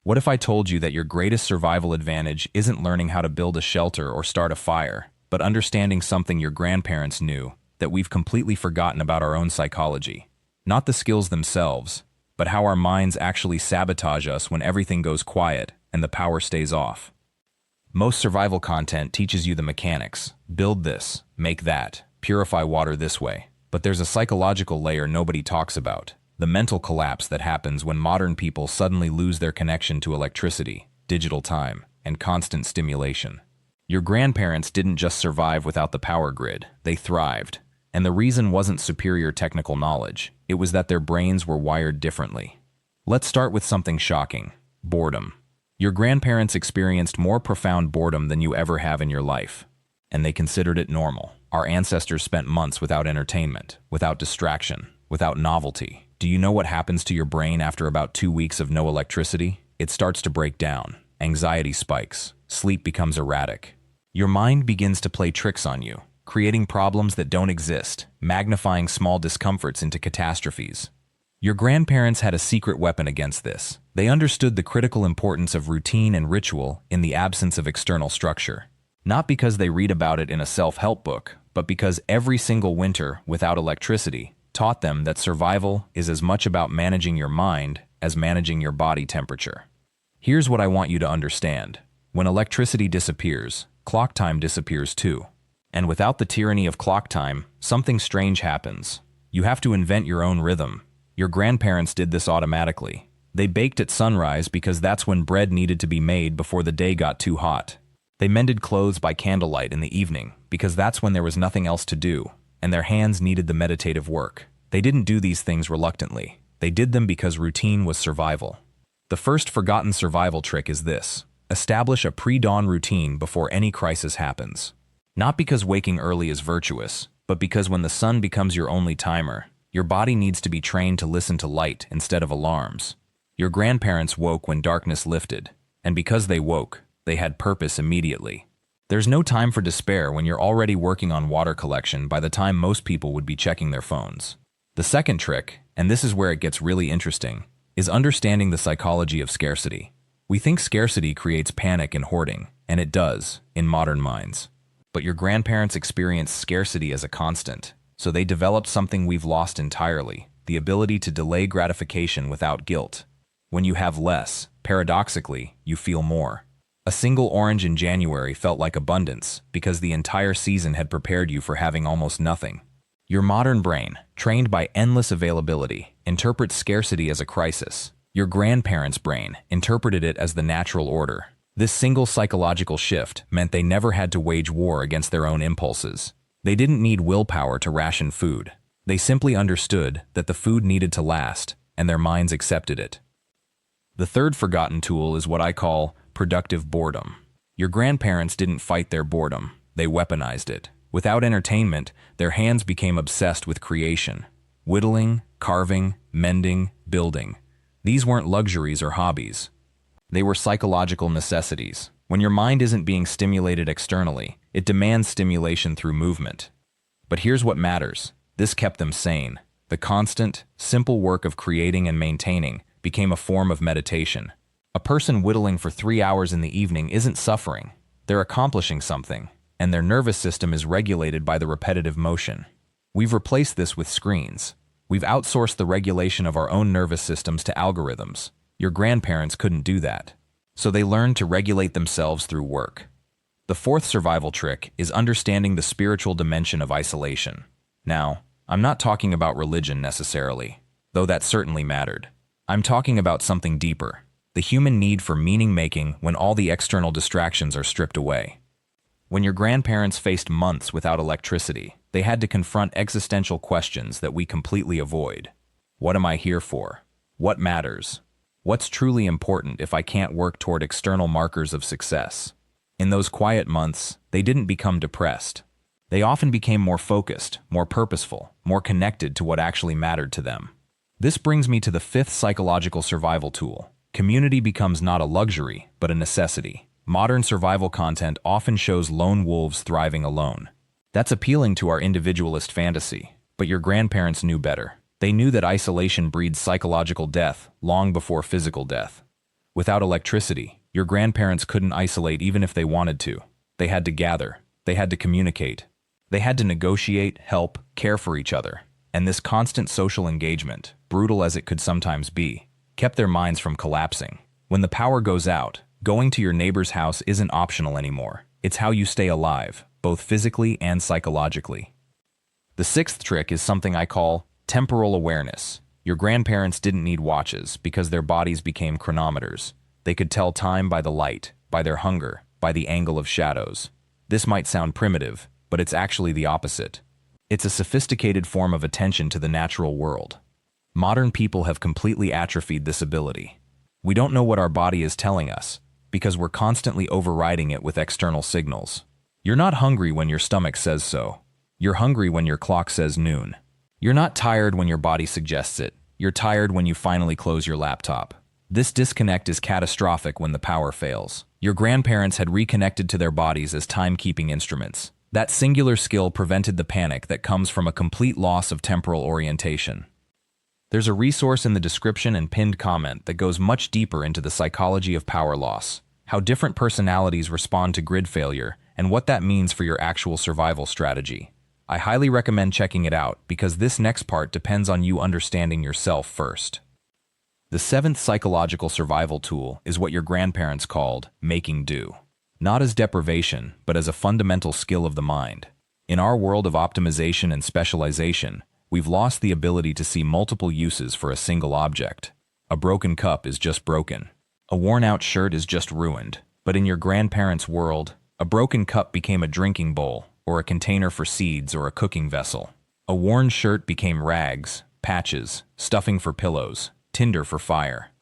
What if I told you that your greatest survival advantage isn't learning how to build a shelter or start a fire, but understanding something your grandparents knew that we've completely forgotten about our own psychology? Not the skills themselves, but how our minds actually sabotage us when everything goes quiet and the power stays off. Most survival content teaches you the mechanics. Build this, make that, purify water this way. But there's a psychological layer nobody talks about. The mental collapse that happens when modern people suddenly lose their connection to electricity, digital time, and constant stimulation. Your grandparents didn't just survive without the power grid, they thrived. And the reason wasn't superior technical knowledge, it was that their brains were wired differently. Let's start with something shocking: boredom. Your grandparents experienced more profound boredom than you ever have in your life, and they considered it normal. Our ancestors spent months without entertainment, without distraction, without novelty. Do you know what happens to your brain after about 2 weeks of no electricity? It starts to break down. Anxiety spikes. Sleep becomes erratic. Your mind begins to play tricks on you, creating problems that don't exist, magnifying small discomforts into catastrophes. Your grandparents had a secret weapon against this. They understood the critical importance of routine and ritual in the absence of external structure. Not because they read about it in a self-help book, but because every single winter without electricity taught them that survival is as much about managing your mind as managing your body temperature. Here's what I want you to understand. When electricity disappears, clock time disappears too. And without the tyranny of clock time, something strange happens. You have to invent your own rhythm. Your grandparents did this automatically. They baked at sunrise because that's when bread needed to be made before the day got too hot. They mended clothes by candlelight in the evening because that's when there was nothing else to do, and their hands needed the meditative work. They didn't do these things reluctantly. They did them because routine was survival. The first forgotten survival trick is this: establish a pre-dawn routine before any crisis happens. Not because waking early is virtuous, but because when the sun becomes your only timer, your body needs to be trained to listen to light instead of alarms. Your grandparents woke when darkness lifted, and because they woke, they had purpose immediately. There's no time for despair when you're already working on water collection by the time most people would be checking their phones. The second trick, and this is where it gets really interesting, is understanding the psychology of scarcity. We think scarcity creates panic and hoarding, and it does, in modern minds. But your grandparents experienced scarcity as a constant, so they developed something we've lost entirely: the ability to delay gratification without guilt. When you have less, paradoxically, you feel more. A single orange in January felt like abundance because the entire season had prepared you for having almost nothing. Your modern brain, trained by endless availability, interprets scarcity as a crisis. Your grandparents' brain interpreted it as the natural order. This single psychological shift meant they never had to wage war against their own impulses. They didn't need willpower to ration food. They simply understood that the food needed to last, and their minds accepted it. The third forgotten tool is what I call productive boredom. Your grandparents didn't fight their boredom, they weaponized it. Without entertainment, their hands became obsessed with creation. Whittling, carving, mending, building. These weren't luxuries or hobbies. They were psychological necessities. When your mind isn't being stimulated externally, it demands stimulation through movement. But here's what matters. This kept them sane. The constant, simple work of creating and maintaining became a form of meditation. A person whittling for 3 hours in the evening isn't suffering. They're accomplishing something, and their nervous system is regulated by the repetitive motion. We've replaced this with screens. We've outsourced the regulation of our own nervous systems to algorithms. Your grandparents couldn't do that, so they learned to regulate themselves through work. The fourth survival trick is understanding the spiritual dimension of isolation. Now, I'm not talking about religion necessarily, though that certainly mattered. I'm talking about something deeper: the human need for meaning-making when all the external distractions are stripped away. When your grandparents faced months without electricity, they had to confront existential questions that we completely avoid. What am I here for? What matters? What's truly important if I can't work toward external markers of success? In those quiet months, they didn't become depressed. They often became more focused, more purposeful, more connected to what actually mattered to them. This brings me to the fifth psychological survival tool. Community becomes not a luxury, but a necessity. Modern survival content often shows lone wolves thriving alone. That's appealing to our individualist fantasy, but your grandparents knew better. They knew that isolation breeds psychological death long before physical death. Without electricity, your grandparents couldn't isolate even if they wanted to. They had to gather. They had to communicate. They had to negotiate, help, care for each other. And this constant social engagement, brutal as it could sometimes be, kept their minds from collapsing. When the power goes out, going to your neighbor's house isn't optional anymore. It's how you stay alive, both physically and psychologically. The sixth trick is something I call temporal awareness. Your grandparents didn't need watches because their bodies became chronometers. They could tell time by the light, by their hunger, by the angle of shadows. This might sound primitive, but it's actually the opposite. It's a sophisticated form of attention to the natural world. Modern people have completely atrophied this ability. We don't know what our body is telling us because we're constantly overriding it with external signals. You're not hungry when your stomach says so. You're hungry when your clock says noon. You're not tired when your body suggests it. You're tired when you finally close your laptop. This disconnect is catastrophic when the power fails. Your grandparents had reconnected to their bodies as timekeeping instruments. That singular skill prevented the panic that comes from a complete loss of temporal orientation. There's a resource in the description and pinned comment that goes much deeper into the psychology of power loss, how different personalities respond to grid failure, and what that means for your actual survival strategy. I highly recommend checking it out because this next part depends on you understanding yourself first. The seventh psychological survival tool is what your grandparents called making do. Not as deprivation, but as a fundamental skill of the mind. In our world of optimization and specialization, we've lost the ability to see multiple uses for a single object. A broken cup is just broken. A worn-out shirt is just ruined. But in your grandparents' world, a broken cup became a drinking bowl, or a container for seeds, or a cooking vessel. A worn shirt became rags, patches, stuffing for pillows, tinder for fire.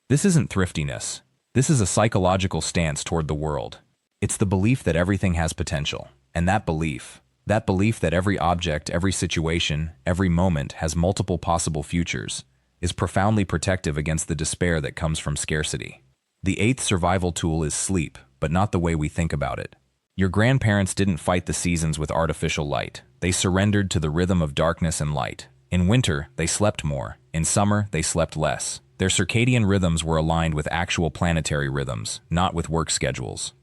This isn't thriftiness. This is a psychological stance toward the world. It's the belief that everything has potential. And that belief that every object, every situation, every moment has multiple possible futures, is profoundly protective against the despair that comes from scarcity. The eighth survival tool is sleep, but not the way we think about it. Your grandparents didn't fight the seasons with artificial light. They surrendered to the rhythm of darkness and light. In winter, they slept more. In summer, they slept less. Their circadian rhythms were aligned with actual planetary rhythms, not with work schedules.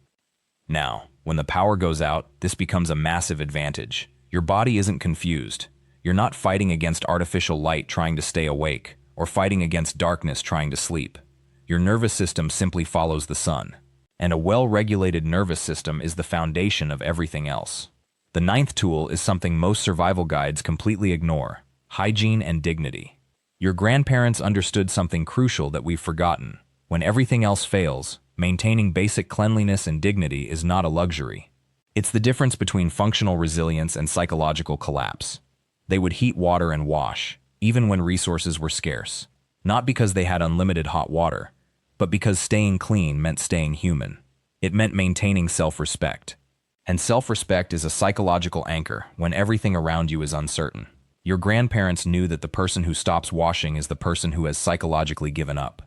Now, when the power goes out, this becomes a massive advantage. Your body isn't confused. You're not fighting against artificial light trying to stay awake, or fighting against darkness trying to sleep. Your nervous system simply follows the sun. And a well-regulated nervous system is the foundation of everything else. The ninth tool is something most survival guides completely ignore: hygiene and dignity. Your grandparents understood something crucial that we've forgotten. When everything else fails, maintaining basic cleanliness and dignity is not a luxury. It's the difference between functional resilience and psychological collapse. They would heat water and wash, even when resources were scarce. Not because they had unlimited hot water, but because staying clean meant staying human. It meant maintaining self-respect. And self-respect is a psychological anchor when everything around you is uncertain. Your grandparents knew that the person who stops washing is the person who has psychologically given up.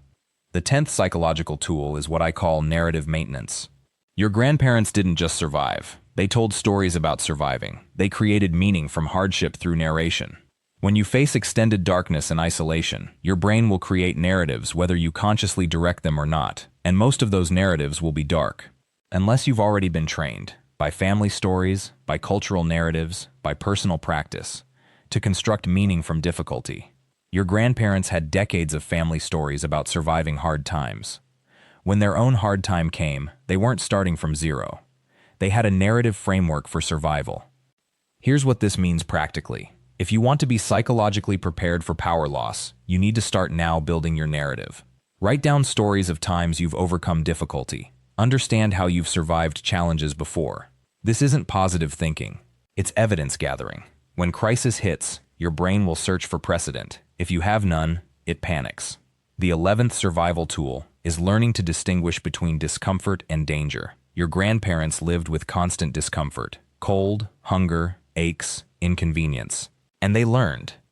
The 10th psychological tool is what I call narrative maintenance. Your grandparents didn't just survive. They told stories about surviving. They created meaning from hardship through narration. When you face extended darkness and isolation, your brain will create narratives whether you consciously direct them or not, and most of those narratives will be dark. Unless you've already been trained, by family stories, by cultural narratives, by personal practice, to construct meaning from difficulty. Your grandparents had decades of family stories about surviving hard times. When their own hard time came, they weren't starting from zero. They had a narrative framework for survival. Here's what this means practically. If you want to be psychologically prepared for power loss, you need to start now building your narrative. Write down stories of times you've overcome difficulty. Understand how you've survived challenges before. This isn't positive thinking. It's evidence gathering. When crisis hits, your brain will search for precedent. If you have none, it panics. The 11th survival tool is learning to distinguish between discomfort and danger. Your grandparents lived with constant discomfort, cold, hunger, aches, inconvenience. And they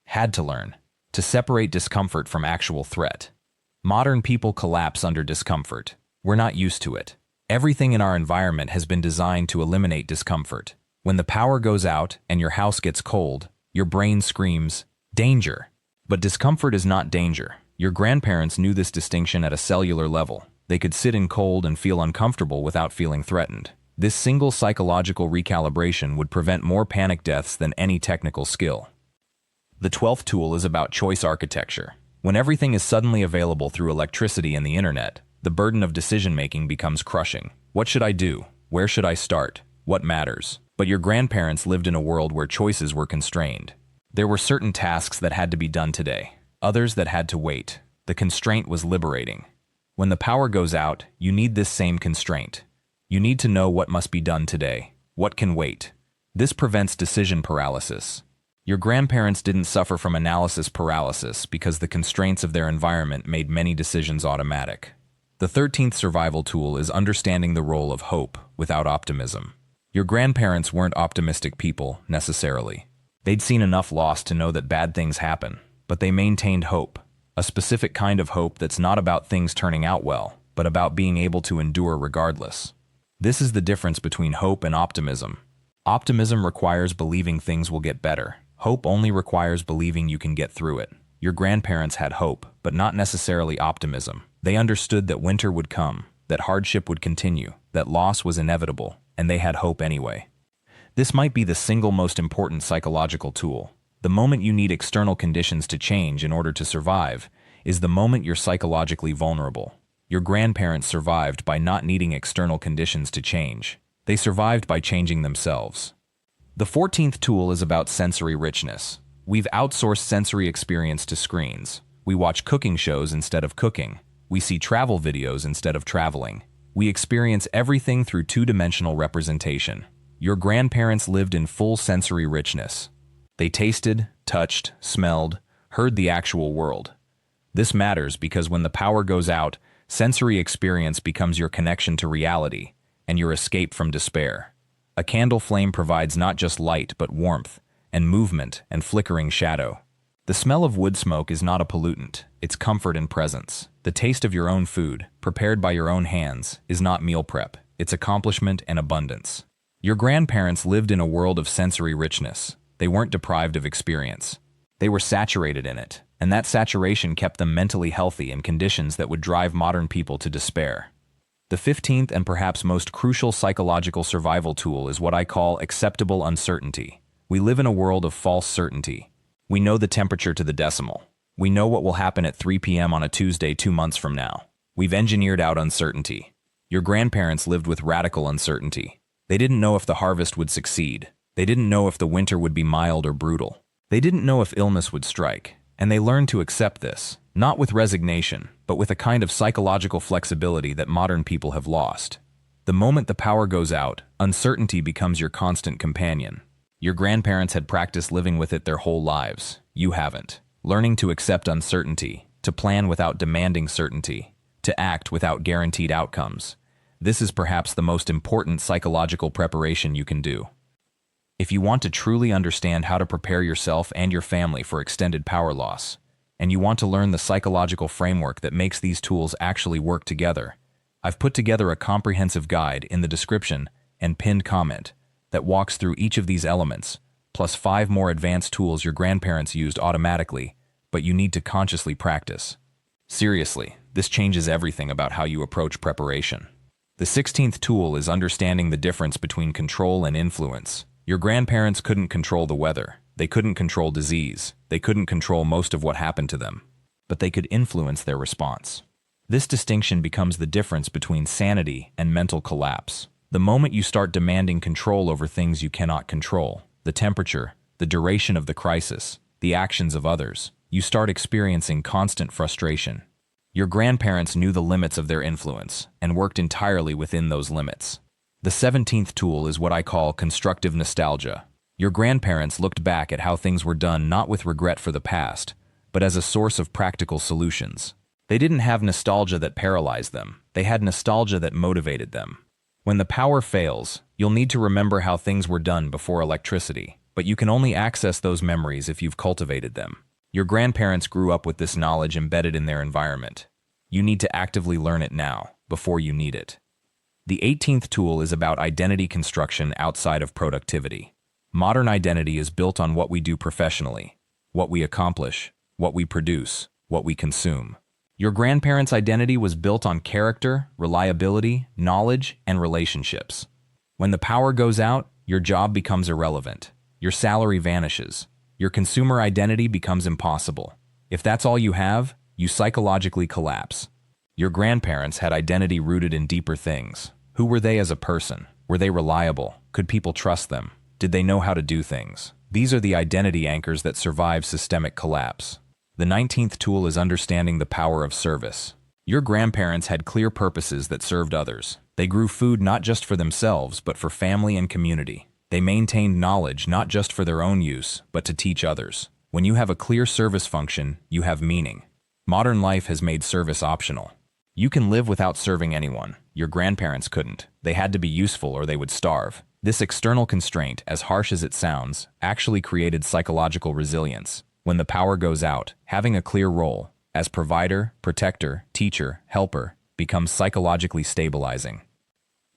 had to learn, to separate discomfort from actual threat. Modern people collapse under discomfort. We're not used to it. Everything in our environment has been designed to eliminate discomfort. When the power goes out and your house gets cold, your brain screams, danger. But discomfort is not danger. Your grandparents knew this distinction at a cellular level. They could sit in cold and feel uncomfortable without feeling threatened. This single psychological recalibration would prevent more panic deaths than any technical skill. The 12th tool is about choice architecture. When everything is suddenly available through electricity and the internet, the burden of decision-making becomes crushing. What should I do? Where should I start? What matters? But your grandparents lived in a world where choices were constrained. There were certain tasks that had to be done today, others that had to wait. The constraint was liberating. When the power goes out, you need this same constraint. You need to know what must be done today, what can wait. This prevents decision paralysis. Your grandparents didn't suffer from analysis paralysis because the constraints of their environment made many decisions automatic. The 13th survival tool is understanding the role of hope without optimism. Your grandparents weren't optimistic people, necessarily. They'd seen enough loss to know that bad things happen, but they maintained hope, a specific kind of hope that's not about things turning out well, but about being able to endure regardless. This is the difference between hope and optimism. Optimism requires believing things will get better. Hope only requires believing you can get through it. Your grandparents had hope, but not necessarily optimism. They understood that winter would come, that hardship would continue, that loss was inevitable, and they had hope anyway. This might be the single most important psychological tool. The moment you need external conditions to change in order to survive is the moment you're psychologically vulnerable. Your grandparents survived by not needing external conditions to change. They survived by changing themselves. The 14th tool is about sensory richness. We've outsourced sensory experience to screens. We watch cooking shows instead of cooking. We see travel videos instead of traveling. We experience everything through two-dimensional representation. Your grandparents lived in full sensory richness. They tasted, touched, smelled, heard the actual world. This matters because when the power goes out, sensory experience becomes your connection to reality and your escape from despair. A candle flame provides not just light but warmth, and movement, and flickering shadow. The smell of wood smoke is not a pollutant, it's comfort and presence. The taste of your own food, prepared by your own hands, is not meal prep, it's accomplishment and abundance. Your grandparents lived in a world of sensory richness. They weren't deprived of experience. They were saturated in it, and that saturation kept them mentally healthy in conditions that would drive modern people to despair. The 15th and perhaps most crucial psychological survival tool is what I call acceptable uncertainty. We live in a world of false certainty. We know the temperature to the decimal. We know what will happen at 3 p.m. on a Tuesday 2 months from now. We've engineered out uncertainty. Your grandparents lived with radical uncertainty. They didn't know if the harvest would succeed. They didn't know if the winter would be mild or brutal. They didn't know if illness would strike. And they learned to accept this, not with resignation, but with a kind of psychological flexibility that modern people have lost. The moment the power goes out, uncertainty becomes your constant companion. Your grandparents had practiced living with it their whole lives. You haven't. Learning to accept uncertainty, to plan without demanding certainty, to act without guaranteed outcomes. This is perhaps the most important psychological preparation you can do. If you want to truly understand how to prepare yourself and your family for extended power loss, and you want to learn the psychological framework that makes these tools actually work together, I've put together a comprehensive guide in the description and pinned comment that walks through each of these elements, plus 5 more advanced tools your grandparents used automatically, but you need to consciously practice. Seriously, this changes everything about how you approach preparation. The 16th tool is understanding the difference between control and influence. Your grandparents couldn't control the weather. They couldn't control disease. They couldn't control most of what happened to them. But they could influence their response. This distinction becomes the difference between sanity and mental collapse. The moment you start demanding control over things you cannot control, the temperature, the duration of the crisis, the actions of others, you start experiencing constant frustration. Your grandparents knew the limits of their influence and worked entirely within those limits. The 17th tool is what I call constructive nostalgia. Your grandparents looked back at how things were done not with regret for the past, but as a source of practical solutions. They didn't have nostalgia that paralyzed them. They had nostalgia that motivated them. When the power fails, you'll need to remember how things were done before electricity, but you can only access those memories if you've cultivated them. Your grandparents grew up with this knowledge embedded in their environment. You need to actively learn it now, before you need it. The 18th tool is about identity construction outside of productivity. Modern identity is built on what we do professionally, what we accomplish, what we produce, what we consume. Your grandparents' identity was built on character, reliability, knowledge, and relationships. When the power goes out, your job becomes irrelevant. Your salary vanishes. Your consumer identity becomes impossible. If that's all you have, you psychologically collapse. Your grandparents had identity rooted in deeper things. Who were they as a person? Were they reliable? Could people trust them? Did they know how to do things? These are the identity anchors that survive systemic collapse. The 19th tool is understanding the power of service. Your grandparents had clear purposes that served others. They grew food not just for themselves, but for family and community. They maintained knowledge not just for their own use, but to teach others. When you have a clear service function, you have meaning. Modern life has made service optional. You can live without serving anyone. Your grandparents couldn't. They had to be useful or they would starve. This external constraint, as harsh as it sounds, actually created psychological resilience. When the power goes out, having a clear role, as provider, protector, teacher, helper, becomes psychologically stabilizing.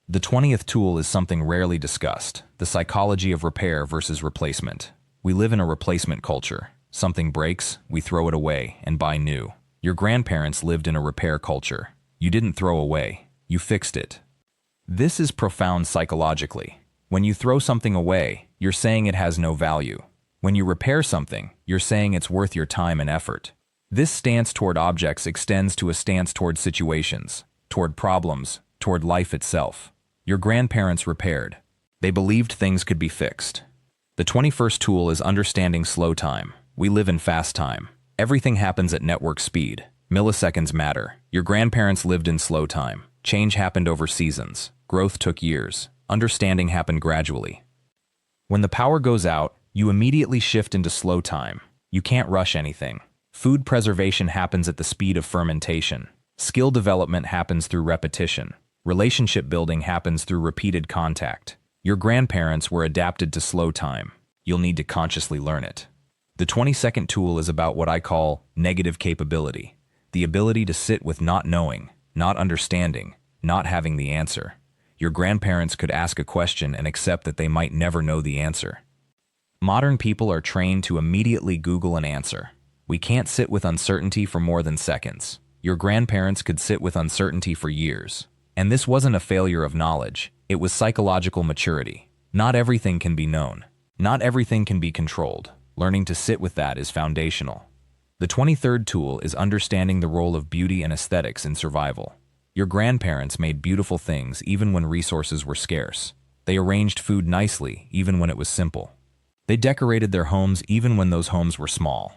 The 20th tool is something rarely discussed, the psychology of repair versus replacement. We live in a replacement culture. Something breaks, we throw it away and buy new. Your grandparents lived in a repair culture. You didn't throw away, you fixed it. This is profound psychologically. When you throw something away, you're saying it has no value. When you repair something, you're saying it's worth your time and effort. This stance toward objects extends to a stance toward situations, toward problems, toward life itself. Your grandparents repaired. They believed things could be fixed. The 21st tool is understanding slow time. We live in fast time. Everything happens at network speed. Milliseconds matter. Your grandparents lived in slow time. Change happened over seasons. Growth took years. Understanding happened gradually. When the power goes out, you immediately shift into slow time. You can't rush anything. Food preservation happens at the speed of fermentation. Skill development happens through repetition. Relationship building happens through repeated contact. Your grandparents were adapted to slow time. You'll need to consciously learn it. The 22nd tool is about what I call negative capability, the ability to sit with not knowing, not understanding, not having the answer. Your grandparents could ask a question and accept that they might never know the answer. Modern people are trained to immediately Google an answer. We can't sit with uncertainty for more than seconds. Your grandparents could sit with uncertainty for years. And this wasn't a failure of knowledge, it was psychological maturity. Not everything can be known. Not everything can be controlled. Learning to sit with that is foundational. The 23rd tool is understanding the role of beauty and aesthetics in survival. Your grandparents made beautiful things even when resources were scarce. They arranged food nicely even when it was simple. They decorated their homes even when those homes were small.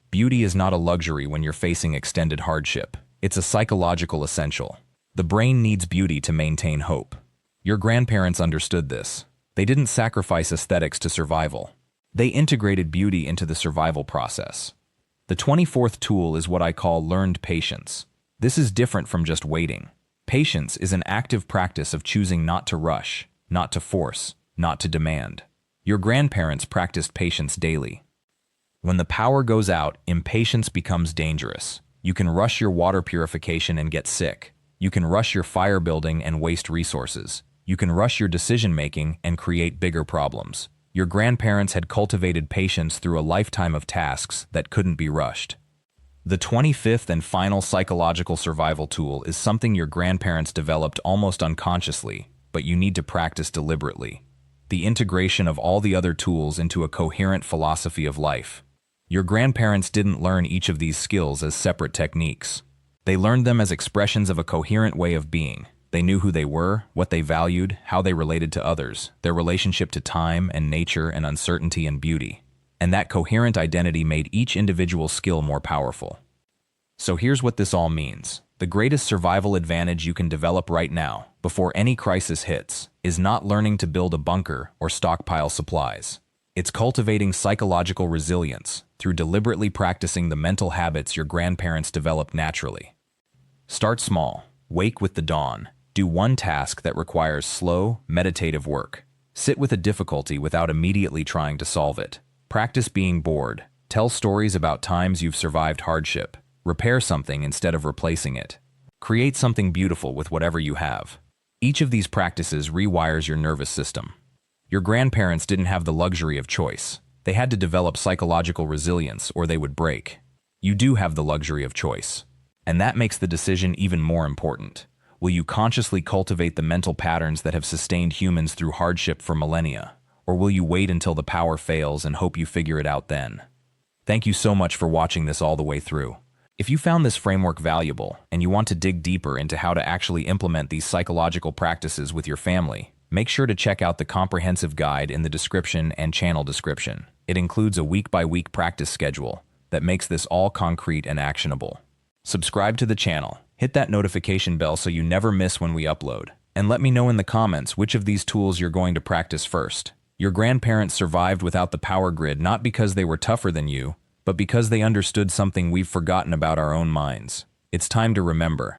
Beauty is not a luxury when you're facing extended hardship. It's a psychological essential. The brain needs beauty to maintain hope. Your grandparents understood this. They didn't sacrifice aesthetics to survival. They integrated beauty into the survival process. The 24th tool is what I call learned patience. This is different from just waiting. Patience is an active practice of choosing not to rush, not to force, not to demand. Your grandparents practiced patience daily. When the power goes out, impatience becomes dangerous. You can rush your water purification and get sick. You can rush your fire building and waste resources. You can rush your decision-making and create bigger problems. Your grandparents had cultivated patience through a lifetime of tasks that couldn't be rushed. The 25th and final psychological survival tool is something your grandparents developed almost unconsciously, but you need to practice deliberately. The integration of all the other tools into a coherent philosophy of life. Your grandparents didn't learn each of these skills as separate techniques. They learned them as expressions of a coherent way of being. They knew who they were, what they valued, how they related to others, their relationship to time and nature and uncertainty and beauty. And that coherent identity made each individual skill more powerful. So here's what this all means. The greatest survival advantage you can develop right now, before any crisis hits, is not learning to build a bunker or stockpile supplies. It's cultivating psychological resilience through deliberately practicing the mental habits your grandparents developed naturally. Start small. Wake with the dawn. Do one task that requires slow, meditative work. Sit with a difficulty without immediately trying to solve it. Practice being bored. Tell stories about times you've survived hardship. Repair something instead of replacing it. Create something beautiful with whatever you have. Each of these practices rewires your nervous system. Your grandparents didn't have the luxury of choice. They had to develop psychological resilience or they would break. You do have the luxury of choice. And that makes the decision even more important. Will you consciously cultivate the mental patterns that have sustained humans through hardship for millennia? Or will you wait until the power fails and hope you figure it out then? Thank you so much for watching this all the way through. If you found this framework valuable and you want to dig deeper into how to actually implement these psychological practices with your family, make sure to check out the comprehensive guide in the description and channel description. It includes a week-by-week practice schedule that makes this all concrete and actionable. Subscribe to the channel, hit that notification bell so you never miss when we upload, and let me know in the comments which of these tools you're going to practice first. Your grandparents survived without the power grid not because they were tougher than you, but because they understood something we've forgotten about our own minds. It's time to remember.